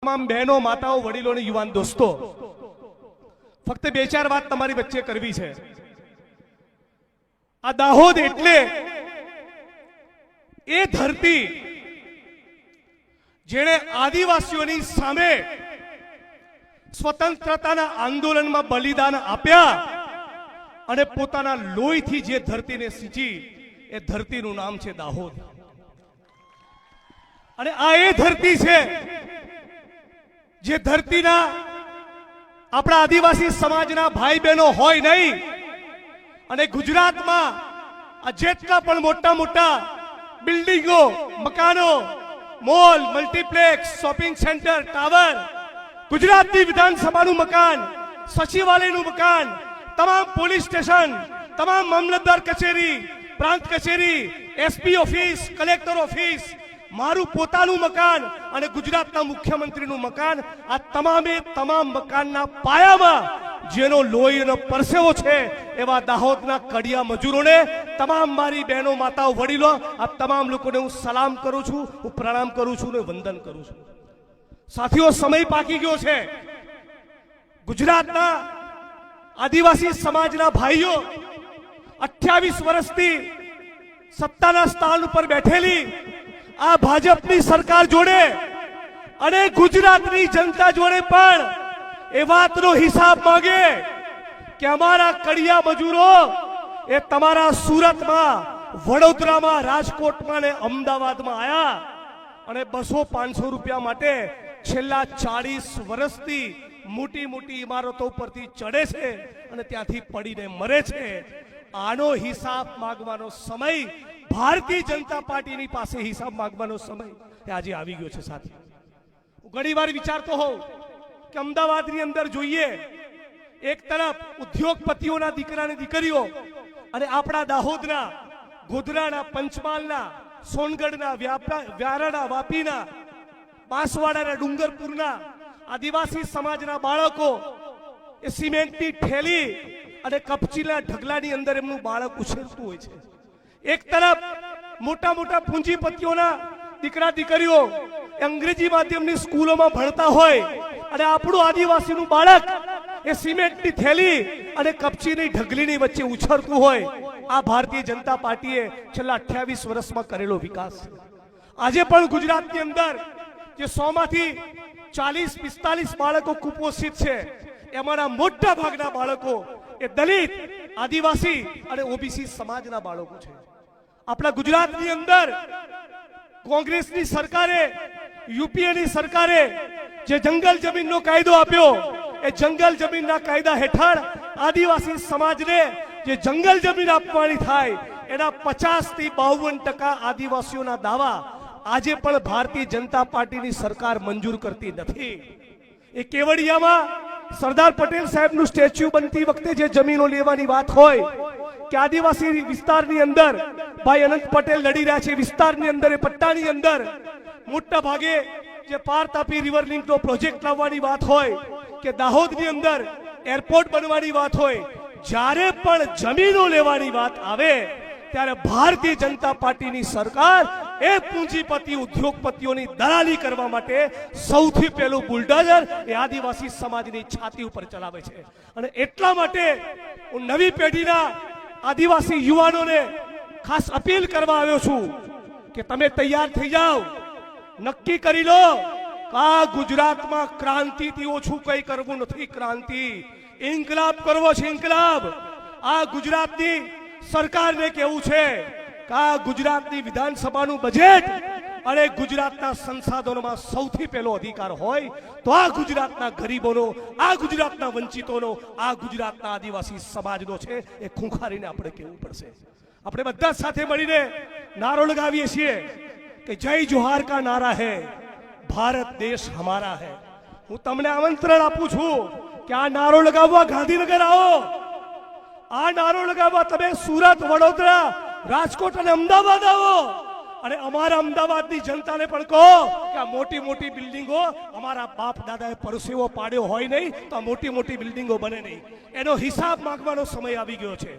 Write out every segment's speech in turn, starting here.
તમામ બહેનો, માતાઓ, વડીલો અને યુવાન દોસ્તો, ફક્ત બે ચાર વાત તમારી વચ્ચે કરવી છે. આ દાહોદ એટલે એ ધરતી જેણે આદિવાસીઓની સામે સ્વતંત્રતાના આંદોલનમાં બલિદાન આપ્યા અને પોતાના લોહીથી જે ધરતીને સિંચી, એ ધરતીનું નામ છે દાહોદ. અને આ એ ધરતી છે જે ધરતીના આપણા આદિવાસી સમાજના ભાઈ બહેનો હોય નહીં, અને ગુજરાતમાં આ જેટલા પણ મોટા મોટા બિલ્ડિંગો, મકાનો, mall, multiplex, shopping centre, tower, ગુજરાતની વિધાનસભાનું મકાન, સચિવાલયનું મકાન, તમામ પોલીસ સ્ટેશન, તમામ મામલતદાર કચેરી, પ્રાંત કચેરી, એસપી ઓફિસ, કલેક્ટર ઓફિસ, મારું પોતાનું મકાન અને ગુજરાતના મુખ્યમંત્રીનું મકાન, આ તમામે તમામ મકાનના પાયામાં જેનો લોહી અને પરસેવો છે એવા દાહોદના કડિયા મજૂરોને, તમામ મારી બહેનો, માતાઓ, વડીલો, આ તમામ લોકોને હું સલામ કરું છું, હું પ્રણામ કરું છું અને વંદન કરું છું. સાથીઓ, સમય પાકી ગયો છે. ગુજરાતના આદિવાસી સમાજના ભાઈઓ 28 વર્ષથી સત્તાના સ્થાન ઉપર બેઠેલી આ ભાજપની સરકાર જોડે અને ગુજરાતની જનતા જોડે પણ એ વાતનો હિસાબ માંગે કે અમારા કડિયા મજૂરો એ તમારા સુરતમાં, વડોદરામાં, રાજકોટમાં ને અમદાવાદમાં આયા અને 200-500 રૂપિયા માટે છેલ્લા 40 વર્ષથી મોટી મોટી ઇમારતો પરથી ચડે છે અને ત્યાંથી પડીને મરે છે. આનો હિસાબ માંગવાનો સમય, ભારતીય જનતા પાર્ટીની પાસે હિસાબ માંગવાનો સમય એ આજે આવી ગયો છે. સાથી, હું ઘણી વાર વિચારતો હોઉં કે અમદાવાદની અંદર જોઈએ, એક તરફ ઉદ્યોગપતિઓના દીકરા અને દીકરીઓ અને આપણા દાહોદના, ગોધરાના, પંચમહાલના, સોનગઢના, વ્યારાના, વાપીના, બાંસવાડાના, ડુંગરપુરના આદિવાસી સમાજના બાળકો એ સિમેન્ટની થેલી અને કપચીના ઢગલાની અંદર એમનું બાળક ઉછેરતું હોય છે. એક તરફ મોટા મોટા પૂંજીપતિઓના દીકરા દીકરીઓ અંગ્રેજી માધ્યમની સ્કૂલોમાં ભણતા હોય અને આપણું આદિવાસીનું બાળક એ સિમેન્ટની થેલી અને કપચીની ઢગલીની વચ્ચે ઉછળતું હોય. આ ભારતીય જનતા પાર્ટીએ છેલ્લા 28 વર્ષમાં કરેલો વિકાસ. આજે પણ ગુજરાતની અંદર જે 100 માંથી 40-45 બાળકો કુપોષિત છે, એમાંના મોટા ભાગના બાળકો એ દલિત, આદિવાસી અને ઓબીસી સમાજના બાળકો છે. આપણા ગુજરાતની અંદર કોંગ્રેસની સરકારે, યુપીએની સરકારે જે જંગલ જમીનનો કાયદો આપ્યો, એ જંગલ જમીનના કાયદા હેઠળ આદિવાસી સમાજને જે જંગલ જમીન આપવાની થાય એના 50 થી 52% આદિવાસીઓના દાવા આજે પણ ભારતીય જનતા પાર્ટીની સરકાર મંજૂર કરતી નથી. એ કેવડિયામાં સરદાર પટેલ સાહેબનું સ્ટેચ્યુ બનતી વખતે જે જમીનો લેવાની વાત હોય કે આદિવાસી વિસ્તારની અંદર ભાઈ અનંત પટેલ લડી રહ્યા છે, વિસ્તારની અંદર, એ પટ્ટાની અંદર મોટા ભાગે જે પાર તાપી રિવર લિંકનો પ્રોજેક્ટ લાવવાની વાત હોય કે દાહોદની અંદર એરપોર્ટ બનવાની વાત હોય, જ્યારે પણ જમીનો લેવાની વાત આવે ત્યારે ભારતીય જનતા પાર્ટીની સરકાર એ પૂંજીપતિ, ઉદ્યોગપતિઓની દલાલી કરવા માટે સૌથી પહેલું બુલડોઝર એ આદિવાસી સમાજની છાતી ઉપર ચલાવે છે. અને એટલા માટે હું નવી પેઢીના આદિવાસી યુવાનોને ખાસ અપીલ કરવા આવ્યો છું કે તમે તૈયાર થઈ જાઓ, નક્કી કરી લો કે આ ગુજરાતમાં ક્રાંતિથી ઓછું કંઈ કરવું નથી. ક્રાંતિ, ઇન્કલાબ કરવો છે, ઇન્કલાબ. આ ગુજરાતની સરકારને કેવું છે કે આ ગુજરાતની વિધાનસભાનું બજેટ અને ગુજરાતના સંસાધનોમાં સૌથી પહેલો અધિકાર હોય તો આ ગુજરાતના ગરીબોનો, આ ગુજરાતના વંચિતોનો, આ ગુજરાતના આદિવાસી સમાજનો છે. એ ખૂંખારીને આપણે કહેવું પડશે. આપણે બધા સાથે મળીને નારો લગાવીએ છીએ કે જય જોહાર કા નારા હે, ભારત દેશ હમારા હે. હું તમને આમંત્રણ આપું છું કે આ નારો લગાવવા ગાંધીનગર આવો. આ નારો લગાવવા તમે સુરત, વડોદરા, રાજકોટ અને અમદાવાદ આવો અને અમારા અમદાવાદની જનતાને પણ કહો કે આ મોટી મોટી બિલ્ડિંગો અમારા બાપ દાદાએ પરસેવો પાડ્યો હોય નહીં તો આ મોટી મોટી બિલ્ડિંગો બને નહીં. એનો હિસાબ માંગવાનો સમય આવી ગયો છે.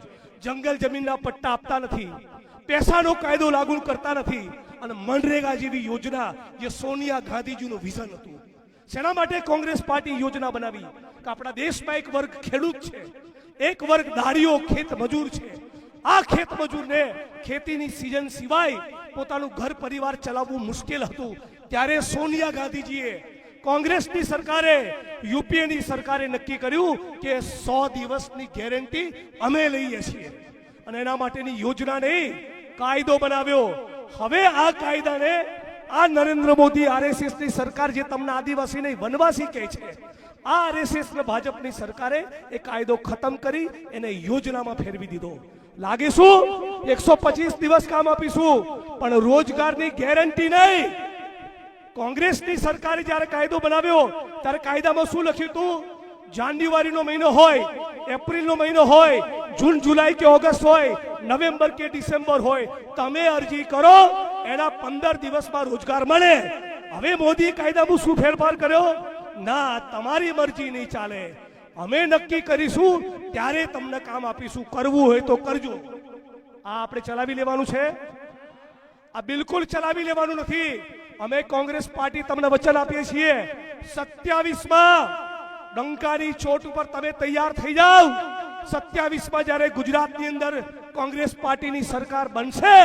જંગલ જમીનના પટ્ટા આપતા નથી, પૈસાનો કાયદો લાગુ કરતા નથી અને મનરેગા જેવી યોજના જે સોનિયા ગાંધીજીનું વિઝન હતું, શેના માટે કોંગ્રેસ પાર્ટી યોજના બનાવી કે આપણા દેશમાં એક વર્ગ ખેડૂત છે, એક વર્ગ દાડીઓ ખેત મજૂર છે. આ ખેત મજૂરને ખેતીની સીઝન સિવાય પોતાનું ઘર પરિવાર ચલાવવું મુશ્કેલ હતું. ત્યારે સોનિયા ગાંધીજીએ, કોંગ્રેસની સરકારે, યુપીએની સરકારે નક્કી કર્યું કે 100 દિવસની ગેરંટી અમે લઈએ છીએ અને એના માટેની યોજના નહીં, કાયદો બનાવ્યો. હવે આ કાયદાને આ નરેન્દ્ર મોદી આરએસએસની સરકાર જે તમને આદિવાસી નહીં વનવાસી કહે છે, આ આરએસએસ ને ભાજપની સરકારે એ કાયદો ખતમ કરી એને યોજનામાં ફેરવી દીધો. લાગે શું 125 દિવસ કામ આપીશું પણ રોજગારની ગેરંટી નહીં. કોંગ્રેસની સરકારે જ્યારે કાયદો બનાવ્યો ત્યારે કાયદામાં શું લખ્યું હતું? જાન્યુઆરીનો મહિનો હોય, એપ્રિલનો મહિનો હોય, જૂન જુલાઈ કે ઓગસ્ટ હોય, નવેમ્બર કે ડિસેમ્બર હોય, તમે અરજી કરો એના 15 દિવસમાં રોજગાર મળે. હવે મોદી કાયદામાં શું ફેરફાર કર્યો? ના, તમારી મરજી નહીં ચાલે, અમે નક્કી કરીશું ત્યારે તમને કામ આપીશું, કરવું હોય તો કરજો. આ આપણે ચલાવી લેવાનું છે? આ બિલકુલ ચલાવી લેવાનું નથી. અમે કોંગ્રેસ પાર્ટી તમને વચન આપીએ છીએ 27માં ડંકાની ચોટ ઉપર તમે તૈયાર થઈ જાઓ. 27માં જ્યારે ગુજરાતની અંદર કોંગ્રેસ પાર્ટીની સરકાર બનશે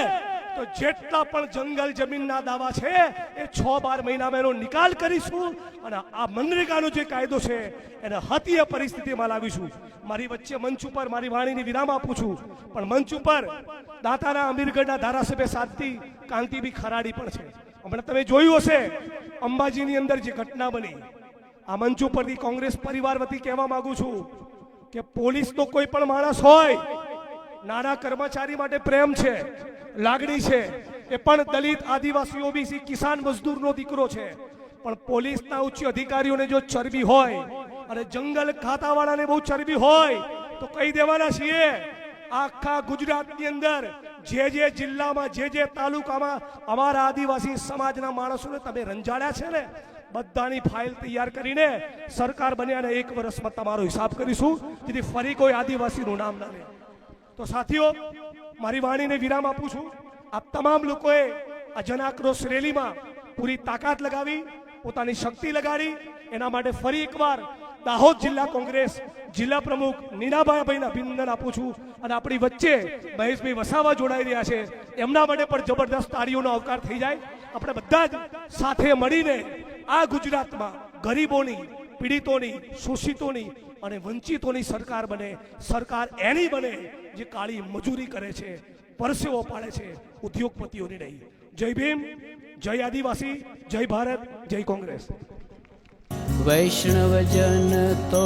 તો જેટલા પણ જંગલ જમીનના દાવા છે એ 6-12 મહિનામાં એનો નિકાલ કરીશું અને આ મનરેગાનો જે કાયદો છે એને હતીય પરિસ્થિતિમાં લાવીશું. મારી વચ્ચે મંચ ઉપર મારી વાણીની વિરામ આપું છું, પણ મંચ ઉપર દાતાના અમીરગઢના ધારાસભ્ય સાધ્વી કાંતિભાઈ ખરાડી પણ છે. હમણાં તમે જોયું હશે અંબાજીની અંદર જે ઘટના બની. આ મંચ ઉપરથી કોંગ્રેસ પરિવાર વતી કહેવા માંગુ છું કે પોલીસનો કોઈ પણ માણસ હોય, નાના કર્મચારી માટે પ્રેમ છે, લાગણી છે, એ પણ દલિત, આદિવાસી, ઓબીસી, કિસાન, મજદૂરનો દીકરો છે. પણ પોલીસના ઉચ્ચ અધિકારીઓને જો ચરબી હોય અને જંગલ ખાતાવાળાને બહુ ચરબી હોય તો કહી દેવાના છીએ. આખા ગુજરાતની અંદર જે જિલ્લામાં, જે તાલુકામાં અમારા આદિવાસી સમાજના માણસોને તમે રંજાડ્યા છે ને, બધાની ફાઇલ તૈયાર કરીને સરકાર બન્યાને 1 વર્ષમાં તમારો હિસાબ કરીશું, જેથી ફરી કોઈ આદિવાસીનું નામ ના રહે. તો સાથીઓ, મારી વાણીને વિરામ આપું છું. આપ તમામ લોકોએ આ જન આક્રોશ રેલીમાં પૂરી તાકાત લગાવી, પોતાની શક્તિ લગાડી. એના માટે ફરી એકવાર દાહોદ જિલ્લા કોંગ્રેસ જિલ્લા પ્રમુખ નીનાભાઈને અભિનંદન આપું છું. અને આપણી વચ્ચે મહેશભાઈ વસાવા જોડાઈ રહ્યા છે, એમના માટે પણ જબરદસ્ત તાળીઓનો આવકાર થઈ જાય. આપણે બધા જ સાથે મળીને આ ગુજરાતમાં ગરીબોની, પીડિતોની, શોષિતોની અને વંચિતોની સરકાર બને. સરકાર એની બને જે કાળી મજૂરી કરે છે, પરસેવો પાડે છે, ઉદ્યોગપતિઓની નહીં. જય ભીમ, જય આદિવાસી, જય ભારત, જય કોંગ્રેસ. વૈષ્ણવજન તો